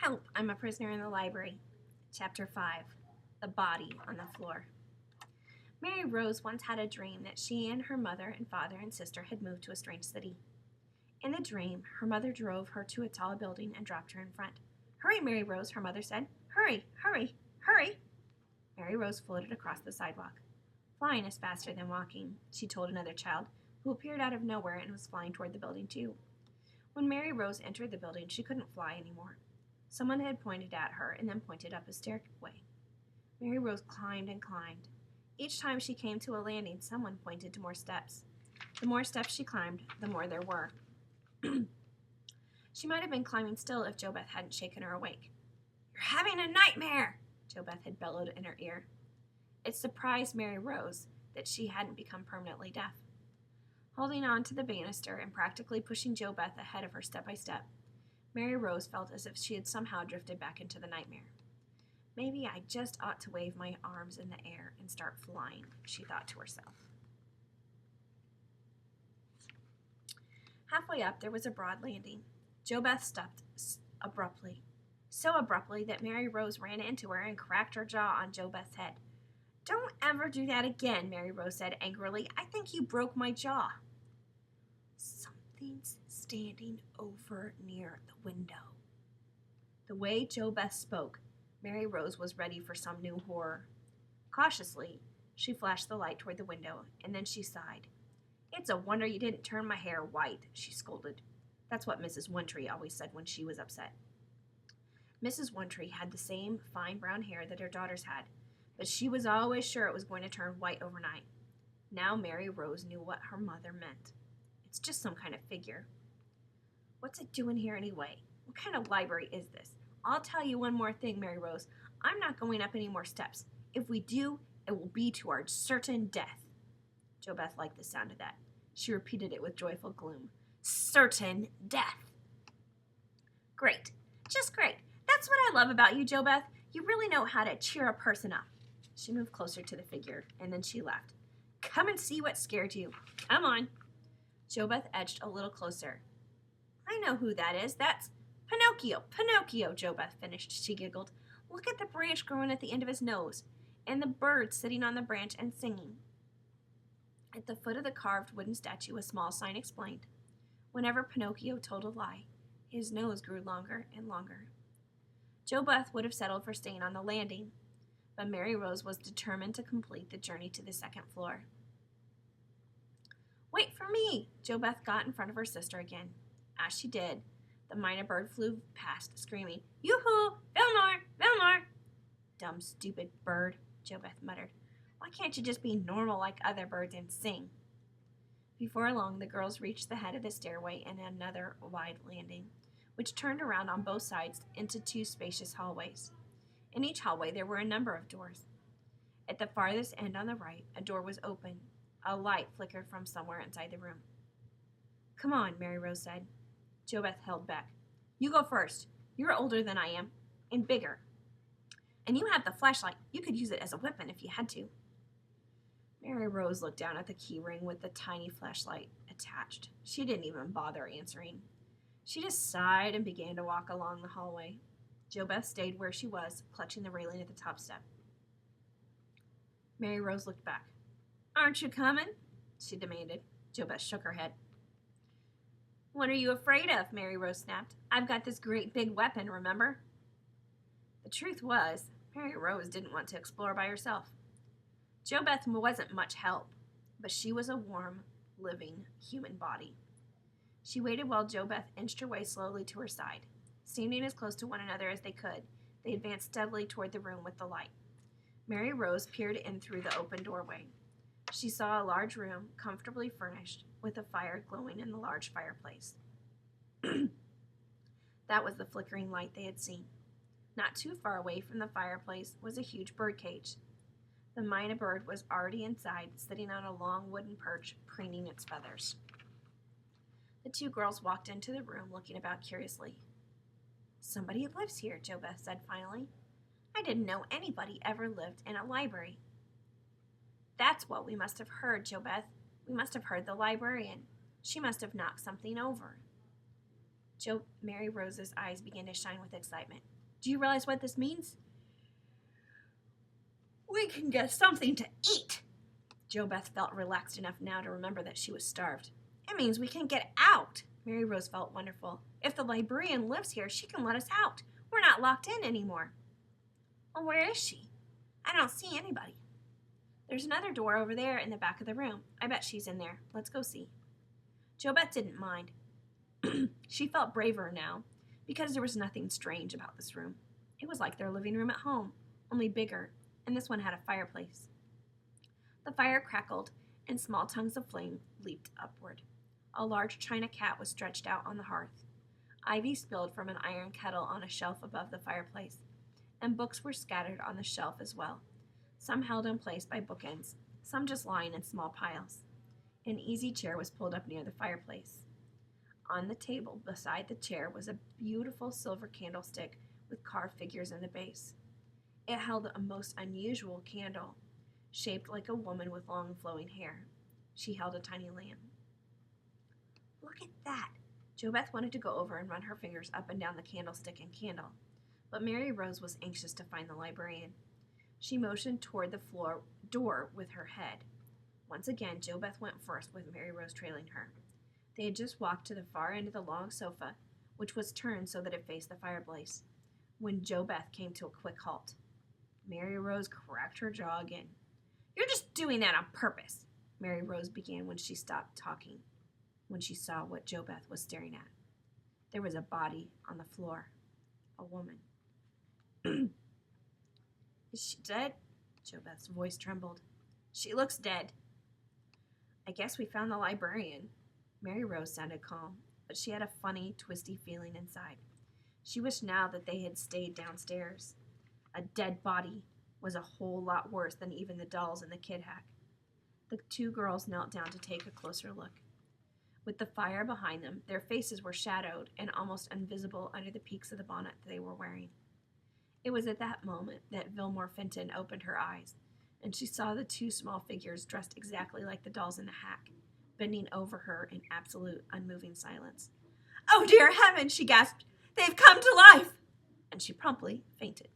Help! I'm a prisoner in the library. Chapter 5. The Body on the Floor. Mary Rose once had a dream that she and her mother and father and sister had moved to a strange city. In the dream, her mother drove her to a tall building and dropped her in front. "Hurry, Mary Rose," her mother said. "Hurry, hurry, hurry!" Mary Rose floated across the sidewalk. "Flying is faster than walking," she told another child, who appeared out of nowhere and was flying toward the building too. When Mary Rose entered the building, she couldn't fly anymore. Someone had pointed at her and then pointed up a stairway. Mary Rose climbed and climbed. Each time she came to a landing, someone pointed to more steps. The more steps she climbed, the more there were. She might have been climbing still if JoBeth hadn't shaken her awake. "You're having a nightmare!" JoBeth had bellowed in her ear. It surprised Mary Rose that she hadn't become permanently deaf. Holding on to the banister and practically pushing JoBeth ahead of her step by step, Mary Rose felt as if she had somehow drifted back into the nightmare. "Maybe I just ought to wave my arms in the air and start flying," she thought to herself. Halfway up, there was a broad landing. JoBeth stopped abruptly, so abruptly that Mary Rose ran into her and cracked her jaw on JoBeth's head. "Don't ever do that again," Mary Rose said angrily. "I think you broke my jaw." "Something's standing over near the window." The way JoBeth spoke, Mary Rose was ready for some new horror. Cautiously, she flashed the light toward the window, and then she sighed. "It's a wonder you didn't turn my hair white," she scolded. That's what Mrs. One-Tree always said when she was upset. Mrs. One-Tree had the same fine brown hair that her daughters had, but she was always sure it was going to turn white overnight. Now Mary Rose knew what her mother meant. "It's just some kind of figure." "What's it doing here anyway? What kind of library is this? I'll tell you one more thing, Mary Rose. I'm not going up any more steps. If we do, it will be to our certain death." JoBeth liked the sound of that. She repeated it with joyful gloom. "Certain death." "Great. Just great. That's what I love about you, JoBeth. You really know how to cheer a person up." She moved closer to the figure, and then she laughed. "Come and see what scared you. Come on." JoBeth edged a little closer. "I know who that is. That's Pinocchio. Pinocchio," JoBeth finished. She giggled. "Look at the branch growing at the end of his nose, and the bird sitting on the branch and singing." At the foot of the carved wooden statue, a small sign explained. Whenever Pinocchio told a lie, his nose grew longer and longer. JoBeth would have settled for staying on the landing, but Mary Rose was determined to complete the journey to the second floor. "Wait for me!" JoBeth got in front of her sister again. As she did, the mynah bird flew past, screaming, "Yoo-hoo! Fillmore! Fillmore!" "Dumb, stupid bird," JoBeth muttered. "Why can't you just be normal like other birds and sing?" Before long, the girls reached the head of the stairway and another wide landing, which turned around on both sides into two spacious hallways. In each hallway, there were a number of doors. At the farthest end on the right, a door was open. A light flickered from somewhere inside the room. "Come on," Mary Rose said. JoBeth held back. "You go first. You're older than I am, and bigger. And you have the flashlight. You could use it as a weapon if you had to." Mary Rose looked down at the key ring with the tiny flashlight attached. She didn't even bother answering. She just sighed and began to walk along the hallway. JoBeth stayed where she was, clutching the railing at the top step. Mary Rose looked back. "Aren't you coming?" she demanded. JoBeth shook her head. "What are you afraid of?" Mary Rose snapped. "I've got this great big weapon, remember?" The truth was, Mary Rose didn't want to explore by herself. JoBeth wasn't much help, but she was a warm, living human body. She waited while JoBeth inched her way slowly to her side. Standing as close to one another as they could, they advanced steadily toward the room with the light. Mary Rose peered in through the open doorway. She saw a large room, comfortably furnished, with a fire glowing in the large fireplace. That was the flickering light they had seen. Not too far away from the fireplace was a huge birdcage. The mynah bird was already inside, sitting on a long wooden perch, preening its feathers. The two girls walked into the room, looking about curiously. "Somebody lives here," JoBeth said finally. "I didn't know anybody ever lived in a library." "That's what we must have heard, JoBeth. We must have heard the librarian. She must have knocked something over." Mary Rose's eyes began to shine with excitement. Do you realize what this means? We can get something to eat. JoBeth felt relaxed enough now to remember that she was starved. It means we can get out. Mary Rose felt wonderful. If the librarian lives here, she can let us out. We're not locked in anymore. Well, where is she? I don't see anybody. There's another door over there in the back of the room. I bet she's in there. Let's go see. JoBeth didn't mind. She felt braver now because there was nothing strange about this room. It was like their living room at home, only bigger, and this one had a fireplace. The fire crackled, and small tongues of flame leaped upward. A large china cat was stretched out on the hearth. Ivy spilled from an iron kettle on a shelf above the fireplace, and books were scattered on the shelf as well, some held in place by bookends, some just lying in small piles. An easy chair was pulled up near the fireplace. On the table beside the chair was a beautiful silver candlestick with carved figures in the base. It held a most unusual candle, shaped like a woman with long flowing hair. She held a tiny lamp. Look at that! JoBeth wanted to go over and run her fingers up and down the candlestick and candle, but Mary Rose was anxious to find the librarian. She motioned toward the door with her head. Once again, JoBeth went first, with Mary Rose trailing her. They had just walked to the far end of the long sofa, which was turned so that it faced the fireplace, when JoBeth came to a quick halt. Mary Rose cracked her jaw again. You're just doing that on purpose, Mary Rose began when she stopped talking, when she saw what JoBeth was staring at. There was a body on the floor, a woman. Is she dead? JoBeth's voice trembled. She looks dead. I guess we found the librarian. Mary Rose sounded calm, but she had a funny, twisty feeling inside. She wished now that they had stayed downstairs. A dead body was a whole lot worse than even the dolls in the kid hack. The two girls knelt down to take a closer look. With the fire behind them, their faces were shadowed and almost invisible under the peaks of the bonnet they were wearing. It was at that moment that Vilmore Fenton opened her eyes, and she saw the two small figures dressed exactly like the dolls in the hack, bending over her in absolute, unmoving silence. Oh, dear heaven, she gasped. They've come to life! And she promptly fainted.